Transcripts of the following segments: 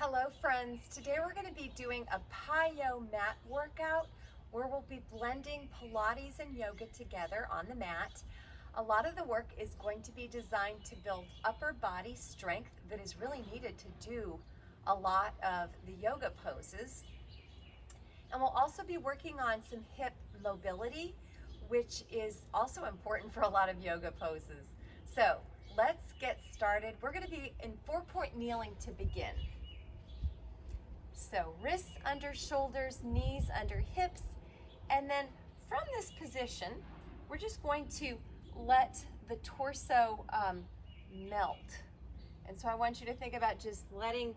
Hello friends, today we're going to be doing a PiYo mat workout where we'll be blending Pilates and yoga together on the mat. A lot of the work is going to be designed to build upper body strength that is really needed to do a lot of the yoga poses. And we'll also be working on some hip mobility, which is also important for a lot of yoga poses. So let's get started. We're going to be in 4-point kneeling to begin. So wrists under shoulders, knees under hips, and then from this position, we're just going to let the torso melt. And so I want you to think about just letting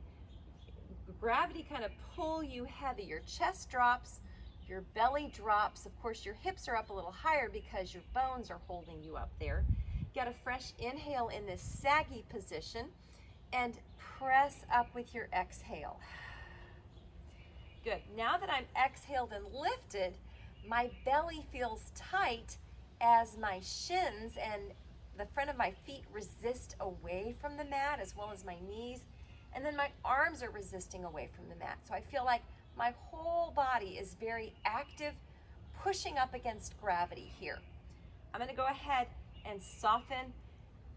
gravity kind of pull you heavy. Your chest drops, your belly drops. Of course, your hips are up a little higher because your bones are holding you up there. Get a fresh inhale in this saggy position and press up with your exhale. Good. Now that I'm exhaled and lifted, my belly feels tight as my shins and the front of my feet resist away from the mat, as well as my knees. And then my arms are resisting away from the mat. So I feel like my whole body is very active, pushing up against gravity here. I'm going to go ahead and soften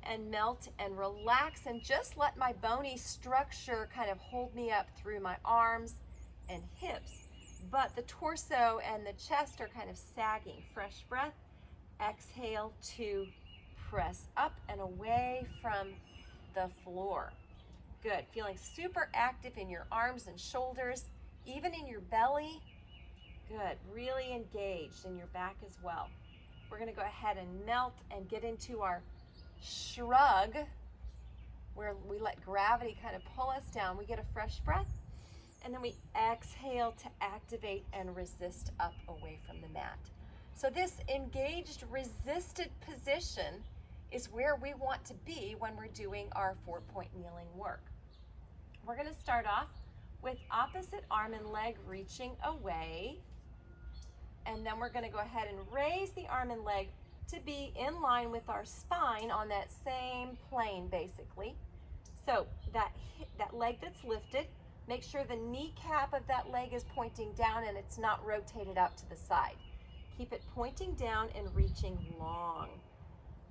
and melt and relax and just let my bony structure kind of hold me up through my arms and hips, but the torso and the chest are kind of sagging. Fresh breath, exhale to press up and away from the floor. Good, feeling super active in your arms and shoulders, even in your belly. Good, really engaged in your back as well. We're gonna go ahead and melt and get into our shrug, where we let gravity kind of pull us down. We get a fresh breath, and then we exhale to activate and resist up away from the mat. So this engaged, resisted position is where we want to be when we're doing our 4-point kneeling work. We're going to start off with opposite arm and leg reaching away. And then we're going to go ahead and raise the arm and leg to be in line with our spine on that same plane, basically. So that leg that's lifted, make sure the kneecap of that leg is pointing down and it's not rotated out to the side. Keep it pointing down and reaching long.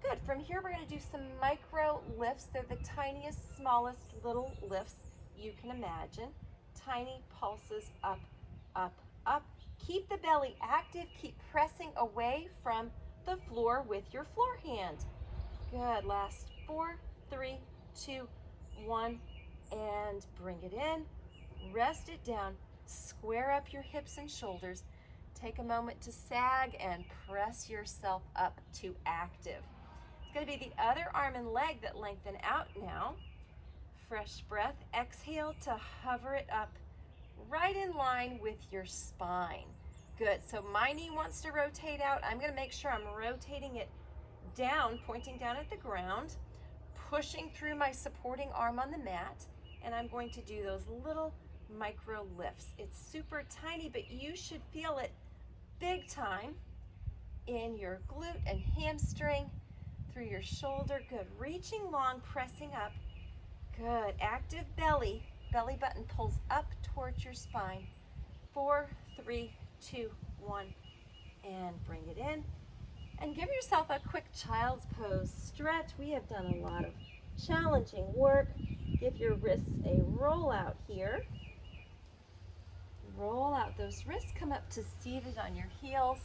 Good. From here, we're going to do some micro lifts. They're the tiniest, smallest little lifts you can imagine. Tiny pulses up, up, up. Keep the belly active. Keep pressing away from the floor with your floor hand. Good. Last 4, 3, 2, 1, and bring it in. Rest it down, square up your hips and shoulders. Take a moment to sag and press yourself up to active. It's going to be the other arm and leg that lengthen out now. Fresh breath, exhale to hover it up right in line with your spine. Good, so my knee wants to rotate out. I'm going to make sure I'm rotating it down, pointing down at the ground, pushing through my supporting arm on the mat, and I'm going to do those little micro lifts. It's super tiny, but you should feel it big time in your glute and hamstring, through your shoulder. Good, reaching long, pressing up. Good, active belly. Belly button pulls up towards your spine. 4, 3, 2, 1, and bring it in. And give yourself a quick child's pose stretch. We have done a lot of challenging work. Give your wrists a roll out here. Roll out those wrists, come up to seated on your heels.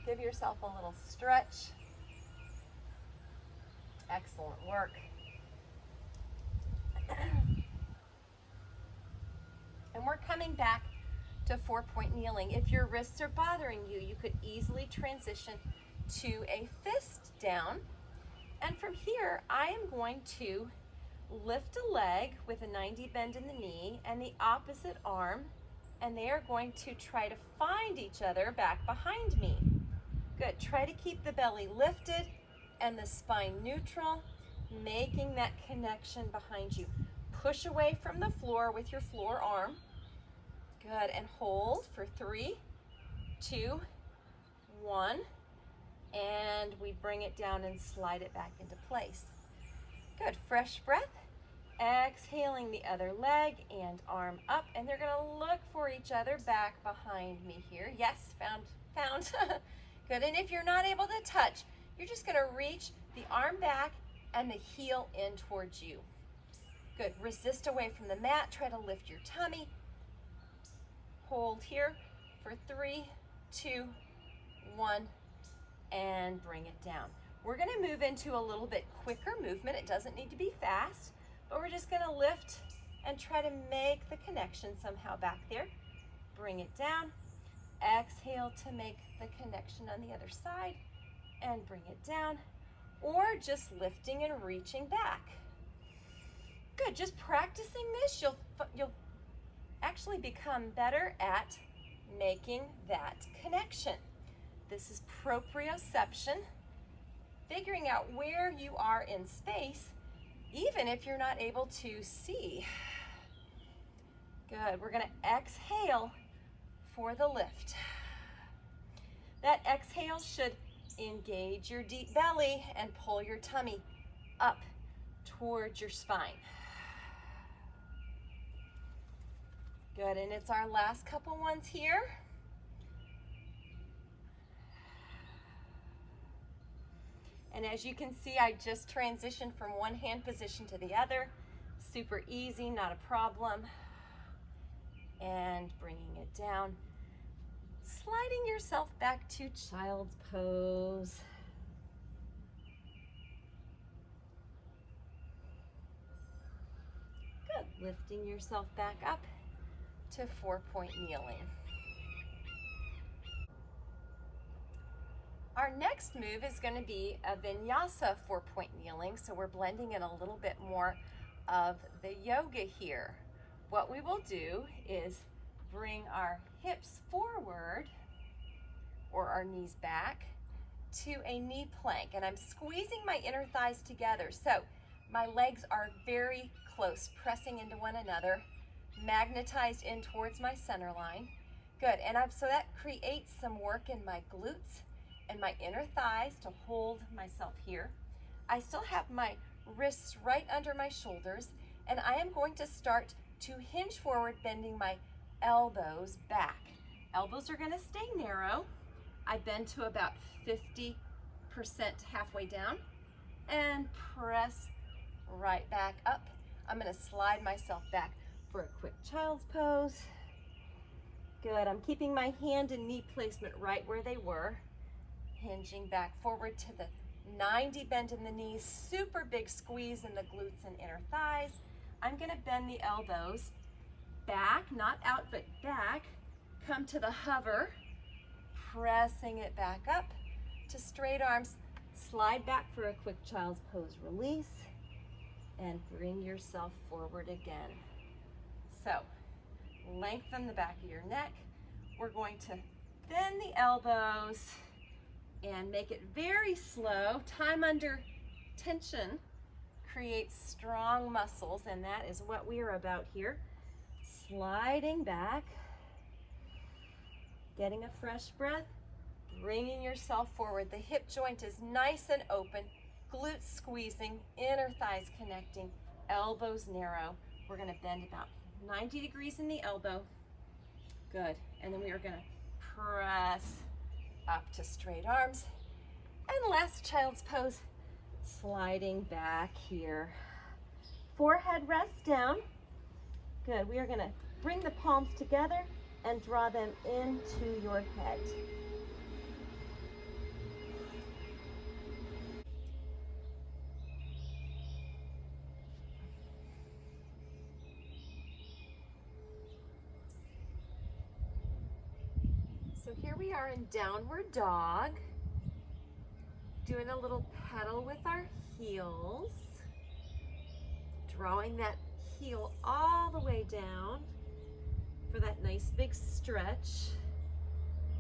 Give yourself a little stretch. Excellent work. And we're coming back to 4-point kneeling. If your wrists are bothering you, you could easily transition to a fist down. And from here, I am going to lift a leg with a 90 bend in the knee and the opposite arm, and they are going to try to find each other back behind me. Good. Try to keep the belly lifted and the spine neutral, making that connection behind you. Push away from the floor with your floor arm. Good. And hold for 3, 2, 1. And we bring it down and slide it back into place. Good. Fresh breath. Exhaling the other leg and arm up, and they're gonna look for each other back behind me here. Yes, found. Good, and if you're not able to touch, you're just gonna reach the arm back and the heel in towards you. Good, resist away from the mat, try to lift your tummy. Hold here for 3, 2, 1, and bring it down. We're gonna move into a little bit quicker movement. It doesn't need to be fast, but we're just gonna lift and try to make the connection somehow back there. Bring it down. Exhale to make the connection on the other side and bring it down, or just lifting and reaching back. Good, just practicing this, you'll actually become better at making that connection. This is proprioception, figuring out where you are in space, even if you're not able to see. Good, we're gonna exhale for the lift. That exhale should engage your deep belly and pull your tummy up towards your spine. Good, and it's our last couple ones here. And as you can see, I just transitioned from one hand position to the other. Super easy, not a problem. And bringing it down. Sliding yourself back to child's pose. Good, lifting yourself back up to 4-point kneeling. Our next move is going to be a vinyasa 4-point kneeling, so we're blending in a little bit more of the yoga here. What we will do is bring our hips forward or our knees back to a knee plank, and I'm squeezing my inner thighs together, so my legs are very close, pressing into one another, magnetized in towards my center line. Good, and so that creates some work in my glutes and my inner thighs to hold myself here. I still have my wrists right under my shoulders, and I am going to start to hinge forward, bending my elbows back. Elbows are gonna stay narrow. I bend to about 50% halfway down and press right back up. I'm gonna slide myself back for a quick child's pose. Good, I'm keeping my hand and knee placement right where they were. Hinging back forward to the 90 bend in the knees, super big squeeze in the glutes and inner thighs. I'm gonna bend the elbows back, not out, but back. Come to the hover, pressing it back up to straight arms. Slide back for a quick child's pose release and bring yourself forward again. So, lengthen the back of your neck. We're going to bend the elbows and make it very slow. Time under tension creates strong muscles, and that is what we are about here. Sliding back, getting a fresh breath, bringing yourself forward. The hip joint is nice and open, glutes squeezing, inner thighs connecting, elbows narrow. We're gonna bend about 90 degrees in the elbow. Good, and then we are gonna press up to straight arms. And last child's pose, sliding back here. Forehead rests down. Good, we are gonna bring the palms together and draw them into your head. So here we are in downward dog, doing a little pedal with our heels, drawing that heel all the way down for that nice big stretch.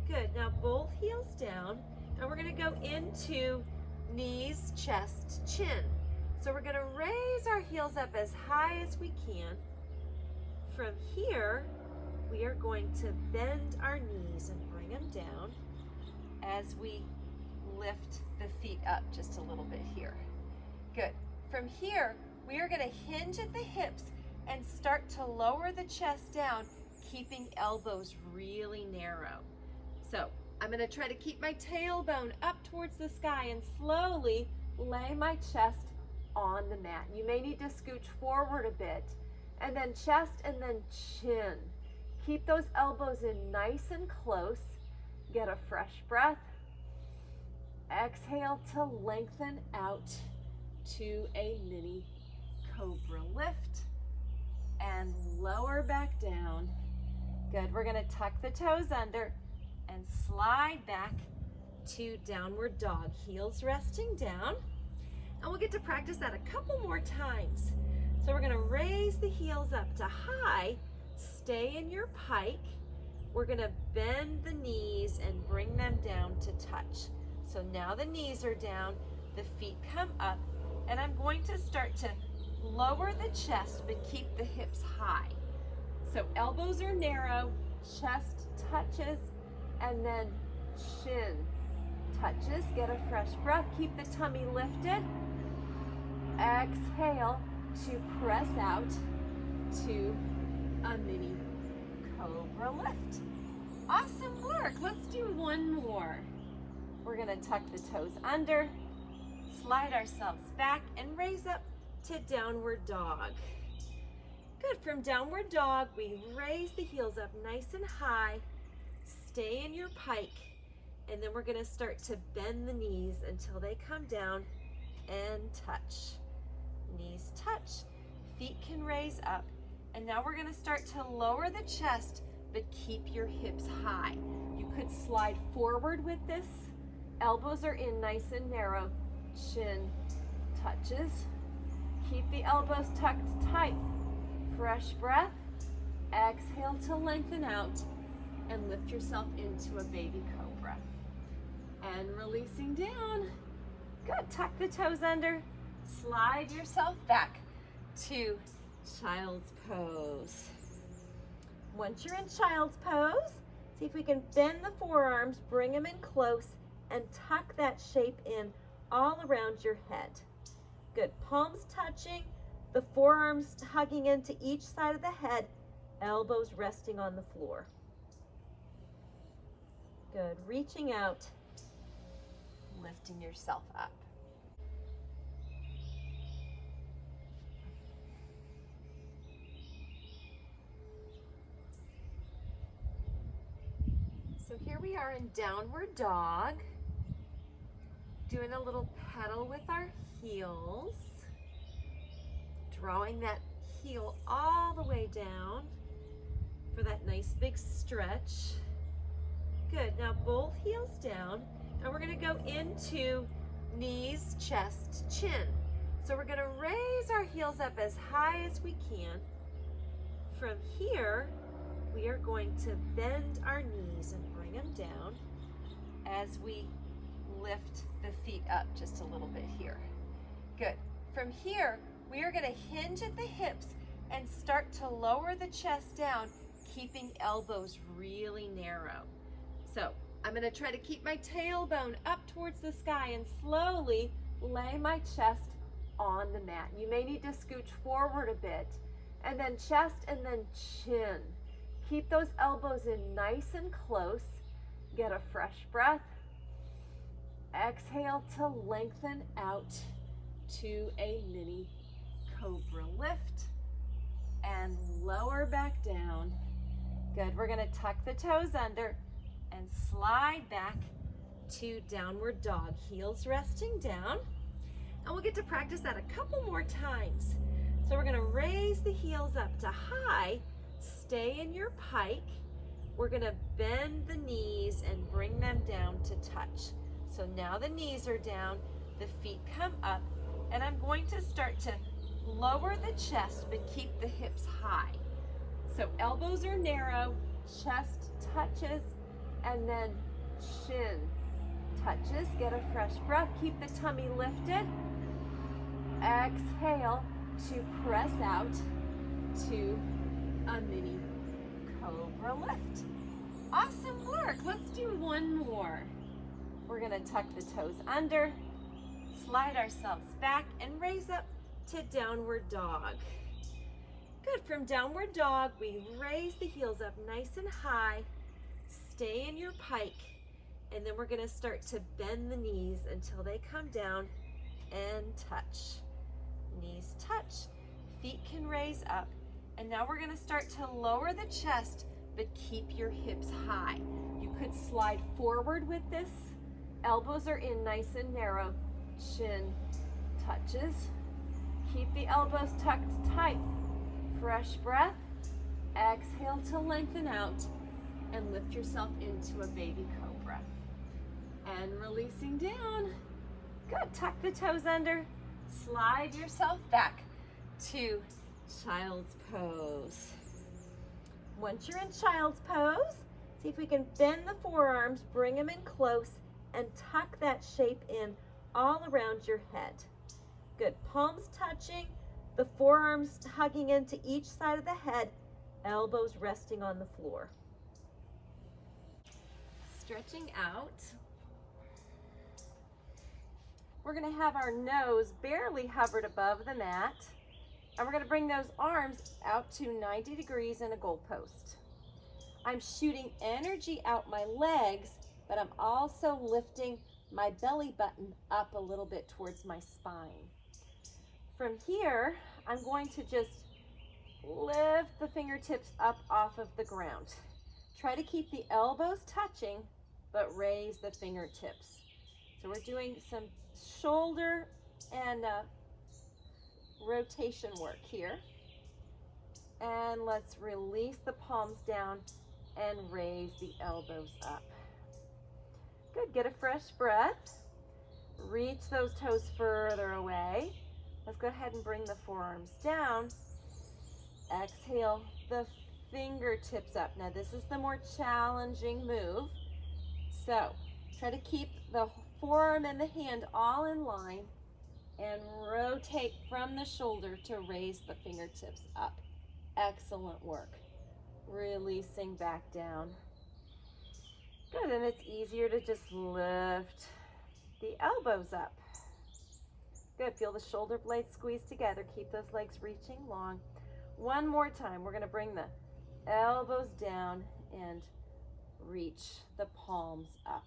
Good, now both heels down, and we're gonna go into knees, chest, chin. So we're gonna raise our heels up as high as we can. From here, we are going to bend our knees and bring them down as we lift the feet up just a little bit here. Good. From here, we are gonna hinge at the hips and start to lower the chest down, keeping elbows really narrow. So I'm gonna try to keep my tailbone up towards the sky and slowly lay my chest on the mat. You may need to scooch forward a bit, and then chest and then chin. Keep those elbows in nice and close. Get a fresh breath. Exhale to lengthen out to a mini cobra lift and lower back down. Good, we're gonna tuck the toes under and slide back to downward dog. Heels resting down. And we'll get to practice that a couple more times. So we're gonna raise the heels up to high, stay in your pike. We're gonna bend the knees and bring them down to touch. So now the knees are down, the feet come up, and I'm going to start to lower the chest but keep the hips high. So elbows are narrow, chest touches, and then chin touches. Get a fresh breath, keep the tummy lifted. Exhale to press out to a mini cobra lift. Awesome work. Let's do one more. We're gonna tuck the toes under, slide ourselves back, and raise up to downward dog. Good, from downward dog, we raise the heels up nice and high, stay in your pike, and then we're gonna start to bend the knees until they come down and touch. Knees touch, feet can raise up, and now we're gonna start to lower the chest, but keep your hips high. You could slide forward with this. Elbows are in nice and narrow, chin touches. Keep the elbows tucked tight. Fresh breath. Exhale to lengthen out and lift yourself into a baby cobra. And releasing down. Good, tuck the toes under. Slide yourself back to child's pose. Once you're in child's pose, see if we can bend the forearms, bring them in close, and tuck that shape in all around your head. Good, palms touching, the forearms hugging into each side of the head, elbows resting on the floor. Good, reaching out, lifting yourself up. So here we are in downward dog, doing a little pedal with our heels, drawing that heel all the way down for that nice big stretch. Good, now both heels down, and we're gonna go into knees, chest, chin. So we're gonna raise our heels up as high as we can. From here, we are going to bend our knees and bring them down as we lift the feet up just a little bit here. Good. From here, we are going to hinge at the hips and start to lower the chest down, keeping elbows really narrow. So I'm going to try to keep my tailbone up towards the sky and slowly lay my chest on the mat. You may need to scooch forward a bit, and then chest and then chin. Keep those elbows in nice and close. Get a fresh breath. Exhale to lengthen out to a mini cobra lift and lower back down. Good, we're gonna tuck the toes under and slide back to downward dog. Heels resting down. And we'll get to practice that a couple more times. So we're gonna raise the heels up to high, stay in your pike. We're gonna bend the knees and bring them down to touch. So now the knees are down, the feet come up, and I'm going to start to lower the chest but keep the hips high. So elbows are narrow, chest touches, and then chin touches. Get a fresh breath, keep the tummy lifted. Exhale to press out to a mini cobra lift. Awesome work. Let's do one more. We're going to tuck the toes under, slide ourselves back, and raise up to downward dog. Good, from downward dog, we raise the heels up nice and high, stay in your pike, and then we're gonna start to bend the knees until they come down and touch. Knees touch, feet can raise up, and now we're gonna start to lower the chest, but keep your hips high. You could slide forward with this. Elbows are in nice and narrow. Chin touches. Keep the elbows tucked tight. Fresh breath. Exhale to lengthen out and lift yourself into a baby cobra. And releasing down. Good, tuck the toes under. Slide yourself back to child's pose. Once you're in child's pose, see if we can bend the forearms, bring them in close, and tuck that shape in all around your head. Good, palms touching, the forearms hugging into each side of the head, elbows resting on the floor. Stretching out. We're gonna have our nose barely hovered above the mat, and we're gonna bring those arms out to 90 degrees in a goalpost. I'm shooting energy out my legs, but I'm also lifting my belly button up a little bit towards my spine. From here, I'm going to just lift the fingertips up off of the ground. Try to keep the elbows touching, but raise the fingertips. So we're doing some shoulder and rotation work here. And let's release the palms down and raise the elbows up. Good, get a fresh breath. Reach those toes further away. Let's go ahead and bring the forearms down. Exhale the fingertips up. Now this is the more challenging move. So try to keep the forearm and the hand all in line and rotate from the shoulder to raise the fingertips up. Excellent work. Releasing back down. Good, and it's easier to just lift the elbows up. Good, feel the shoulder blades squeeze together. Keep those legs reaching long. One more time, we're gonna bring the elbows down and reach the palms up.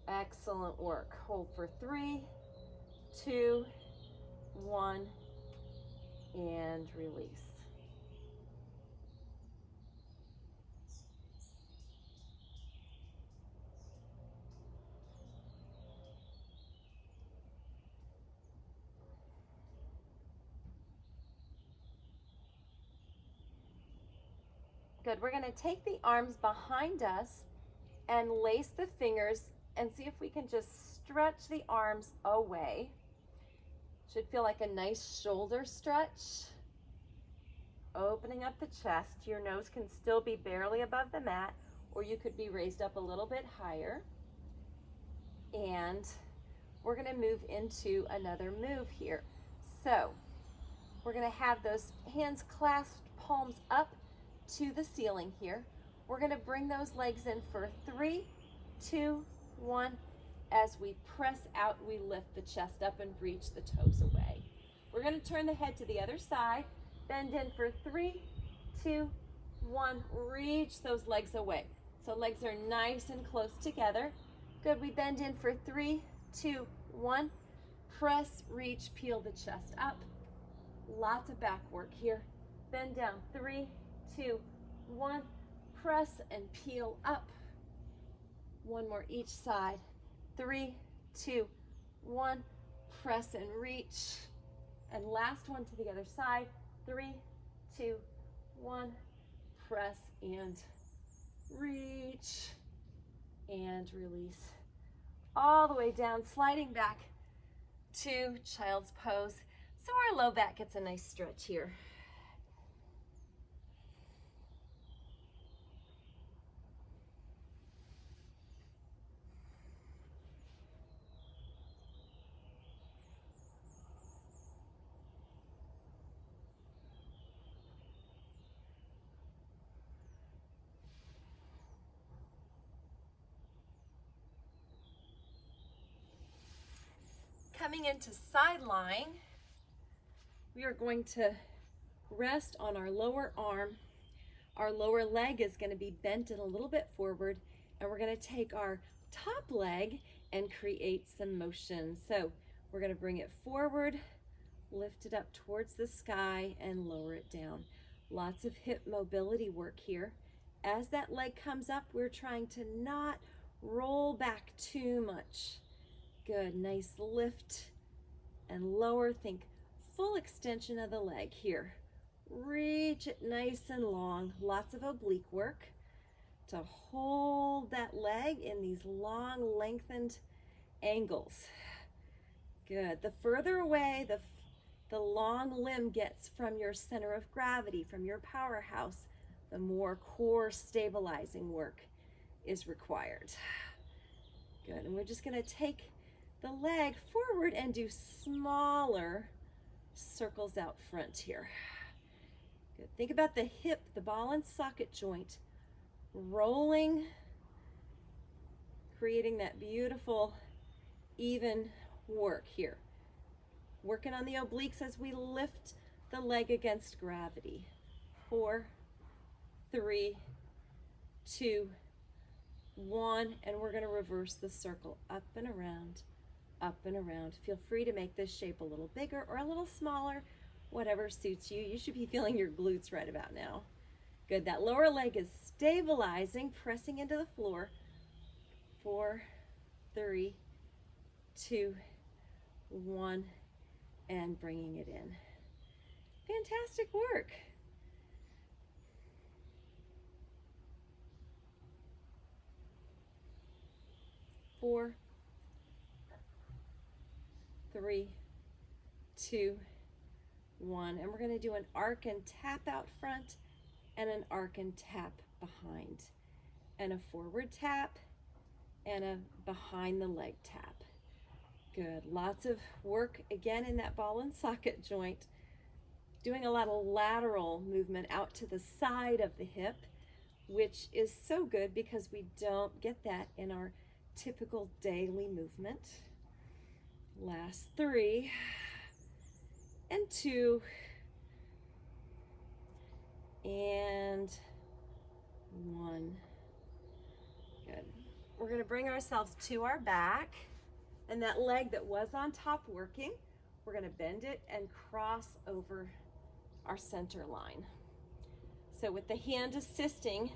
Excellent work. Hold for 3, 2, 1, and release. Good, we're gonna take the arms behind us and lace the fingers and see if we can just stretch the arms away. Should feel like a nice shoulder stretch. Opening up the chest. Your nose can still be barely above the mat, or you could be raised up a little bit higher. And we're gonna move into another move here. So we're gonna have those hands clasped, palms up to the ceiling here. We're gonna bring those legs in for 3, 2, 1. As we press out, we lift the chest up and reach the toes away. We're gonna turn the head to the other side, bend in for 3, 2, 1. Reach those legs away. So legs are nice and close together. Good, we bend in for 3, 2, 1. Press, reach, peel the chest up. Lots of back work here. Bend down, 3, 2, 1. Press and peel up. One more each side. 3, 2, 1. Press and reach. And last one to the other side. 3, 2, 1. Press and reach. And release. All the way down, sliding back to child's pose. So our low back gets a nice stretch here. Coming into side lying, we are going to rest on our lower arm. Our lower leg is going to be bent a little bit forward, and we're going to take our top leg and create some motion. So we're going to bring it forward, lift it up towards the sky, and lower it down. Lots of hip mobility work here. As that leg comes up, we're trying to not roll back too much. Good, nice lift and lower. Think full extension of the leg here. Reach it nice and long. Lots of oblique work to hold that leg in these long, lengthened angles. Good. The further away the long limb gets from your center of gravity, from your powerhouse, the more core stabilizing work is required. Good. And we're just going to take the leg forward and do smaller circles out front here. Good. Think about the hip, the ball and socket joint, rolling, creating that beautiful, even work here. Working on the obliques as we lift the leg against gravity. 4, 3, 2, 1, and we're going to reverse the circle up and around, up and around. Feel free to make this shape a little bigger or a little smaller, whatever suits you. You should be feeling your glutes right about now. Good. That lower leg is stabilizing, pressing into the floor. 4, 3, 2, 1, and bringing it in. Fantastic work. Four, 3, 2, 1. And we're going to do an arc and tap out front and an arc and tap behind. And a forward tap and a behind the leg tap. Good. Lots of work again in that ball and socket joint. Doing a lot of lateral movement out to the side of the hip, which is so good because we don't get that in our typical daily movement. Last 3 and 2 and 1. Good. We're going to bring ourselves to our back, and that leg that was on top working, we're going to bend it and cross over our center line. So with the hand assisting,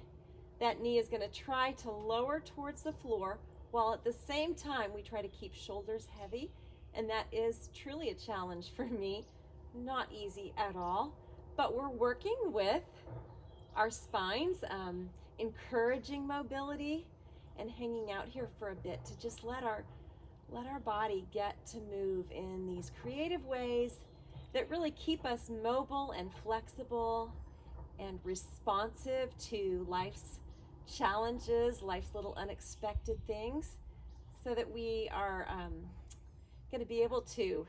that knee is going to try to lower towards the floor, while at the same time we try to keep shoulders heavy, and that is truly a challenge for me. Not easy at all, but we're working with our spines, encouraging mobility and hanging out here for a bit to just let our body get to move in these creative ways that really keep us mobile and flexible and responsive to life's challenges, life's little unexpected things, so that we are going to be able to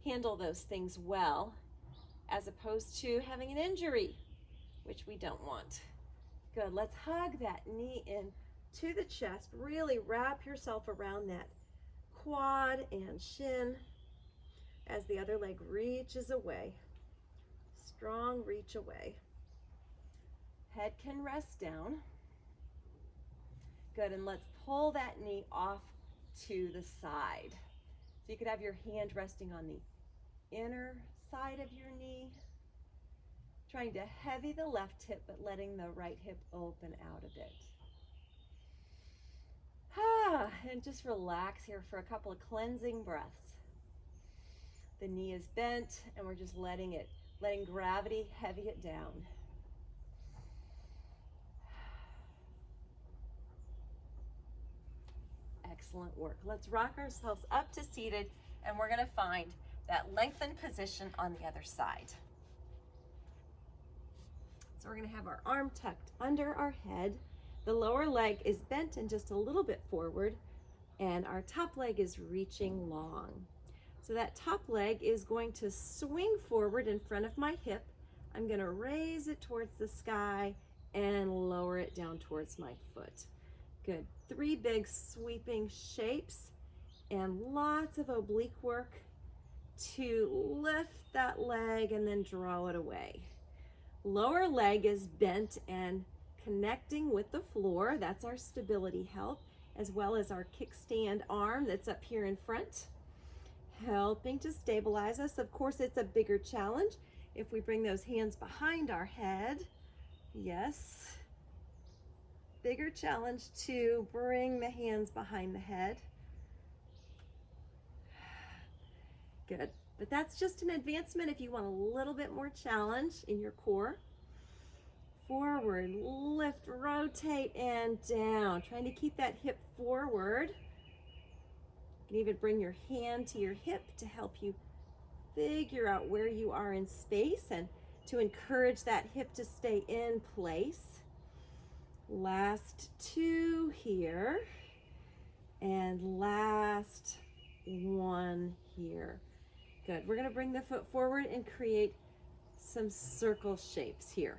handle those things well, as opposed to having an injury, which we don't want. Good. Let's hug that knee in to the chest. Really wrap yourself around that quad and shin as the other leg reaches away. Strong reach away. Head can rest down. Good, and let's pull that knee off to the side. So you could have your hand resting on the inner side of your knee, trying to heavy the left hip, but letting the right hip open out a bit. And just relax here for a couple of cleansing breaths. The knee is bent, and we're just letting gravity heavy it down. Excellent work. Let's rock ourselves up to seated, and we're going to find that lengthened position on the other side. So we're going to have our arm tucked under our head. The lower leg is bent and just a little bit forward, and our top leg is reaching long. So that top leg is going to swing forward in front of my hip. I'm going to raise it towards the sky and lower it down towards my foot. Good. 3 big sweeping shapes and lots of oblique work to lift that leg and then draw it away. Lower leg is bent and connecting with the floor. That's our stability help, as well as our kickstand arm that's up here in front, helping to stabilize us. Of course, it's a bigger challenge if we bring those hands behind our head. Yes. Bigger challenge to bring the hands behind the head. Good. But that's just an advancement if you want a little bit more challenge in your core. Forward, lift, rotate, and down. Trying to keep that hip forward. You can even bring your hand to your hip to help you figure out where you are in space and to encourage that hip to stay in place. Last two here. And last one here. Good. We're going to bring the foot forward and create some circle shapes here.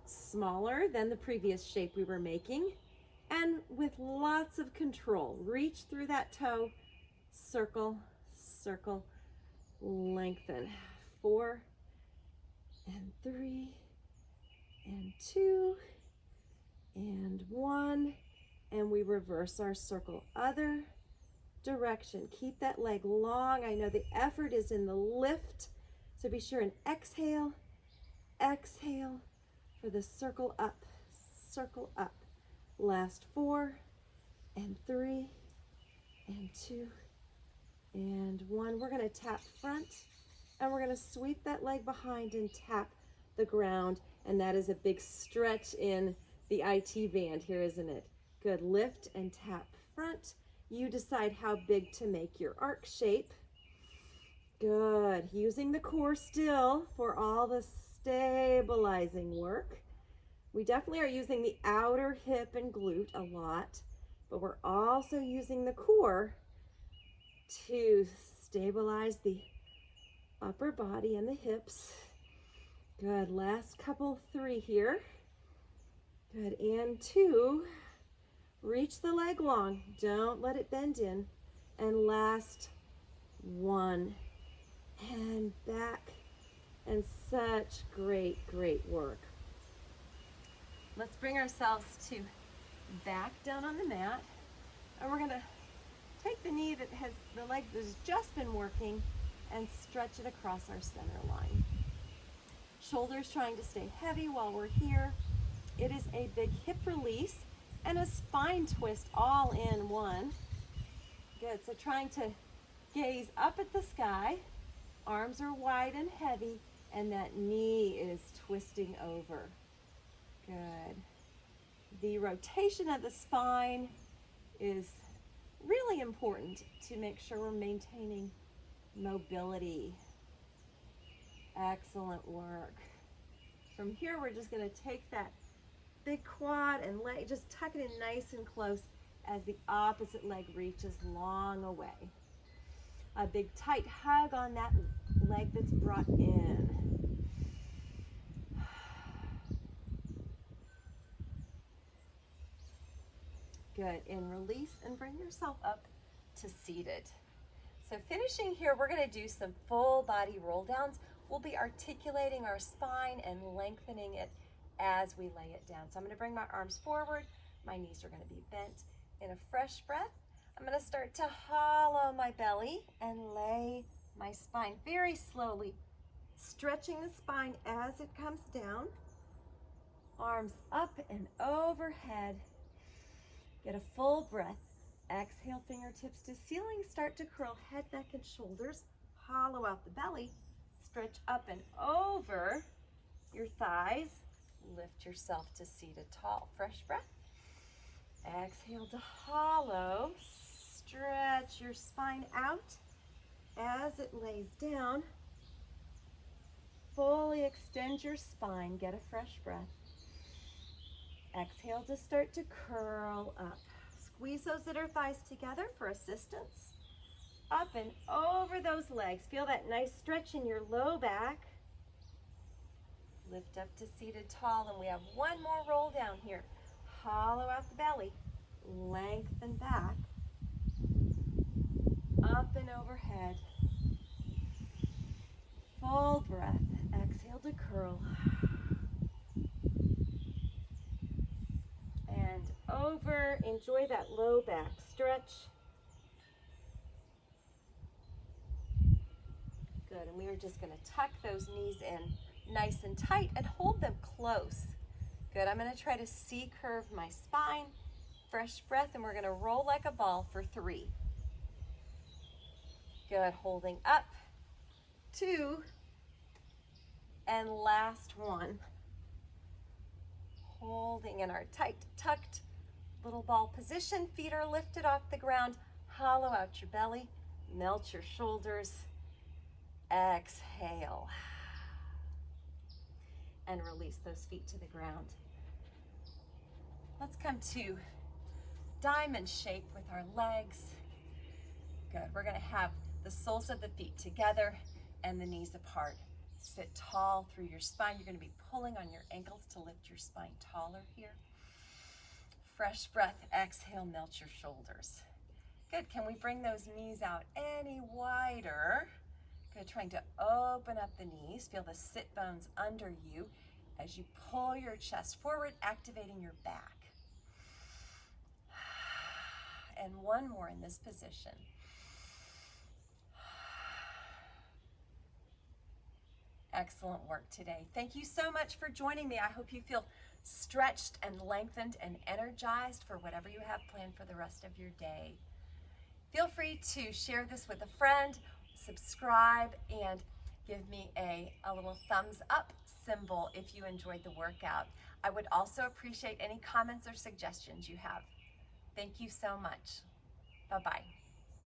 Smaller than the previous shape we were making, and with lots of control. Reach through that toe, circle, circle, lengthen. 4 and 3 and 2 and 1, and we reverse our circle. Other direction. Keep that leg long. I know the effort is in the lift, so be sure and exhale, exhale for the circle up, circle up. Last 4 and 3 and 2 and 1. We're going to tap front, and we're going to sweep that leg behind and tap the ground, and that is a big stretch in the IT band here, isn't it? Good. Lift and tap front. You decide how big to make your arc shape. Good. Using the core still for all the stabilizing work. We definitely are using the outer hip and glute a lot, but we're also using the core to stabilize the upper body and the hips. Good. Last couple, 3 here. Good. And 2. Reach the leg long. Don't let it bend in. And last 1. And back. And such great, great work. Let's bring ourselves to back down on the mat. And we're going to take the knee that has the leg that has just been working and stretch it across our center line. Shoulders trying to stay heavy while we're here. It is a big hip release and a spine twist all in one. Good. So trying to gaze up at the sky. Arms are wide and heavy, and that knee is twisting over. Good. The rotation of the spine is really important to make sure we're maintaining mobility. Excellent work. From here, we're just going to take that big quad and leg, just tuck it in nice and close as the opposite leg reaches long away. A big tight hug on that leg that's brought in. Good. And release and bring yourself up to seated. So finishing here, we're going to do some full body roll downs. We'll be articulating our spine and lengthening it as we lay it down. So I'm going to bring my arms forward. My knees are going to be bent. In a fresh breath, I'm going to start to hollow my belly and lay my spine very slowly, stretching the spine as it comes down. Arms up and overhead. Get a full breath. Exhale, fingertips to ceiling. Start to curl head, neck, and shoulders. Hollow out the belly. Stretch up and over your thighs. Lift yourself to seated tall. Fresh breath. Exhale to hollow. Stretch your spine out as it lays down. Fully extend your spine. Get a fresh breath. Exhale to start to curl up. Squeeze those inner thighs together for assistance. Up and over those legs. Feel that nice stretch in your low back. Lift up to seated tall, and we have one more roll down here. Hollow out the belly. Lengthen back. Up and overhead. Full breath. Exhale to curl. And over. Enjoy that low back stretch. Good, and we are just going to tuck those knees in nice and tight and hold them close. Good, I'm going to try to C-curve my spine. Fresh breath, and we're going to roll like a ball for 3. Good, holding up. 2. And last 1. Holding in our tight, tucked little ball position. Feet are lifted off the ground. Hollow out your belly. Melt your shoulders. Exhale. And release those feet to the ground. Let's come to diamond shape with our legs. Good. We're going to have the soles of the feet together and the knees apart. Sit tall through your spine. You're going to be pulling on your ankles to lift your spine taller here. Fresh breath. Exhale, melt your shoulders. Good. Can we bring those knees out any wider? Good. Trying to open up the knees. Feel the sit bones under you as you pull your chest forward, activating your back. And one more in this position. Excellent work today. Thank you so much for joining me. I hope you feel stretched and lengthened and energized for whatever you have planned for the rest of your day. Feel free to share this with a friend, subscribe, and give me a little thumbs up symbol if you enjoyed the workout. I would also appreciate any comments or suggestions you have. Thank you so much. Bye-bye.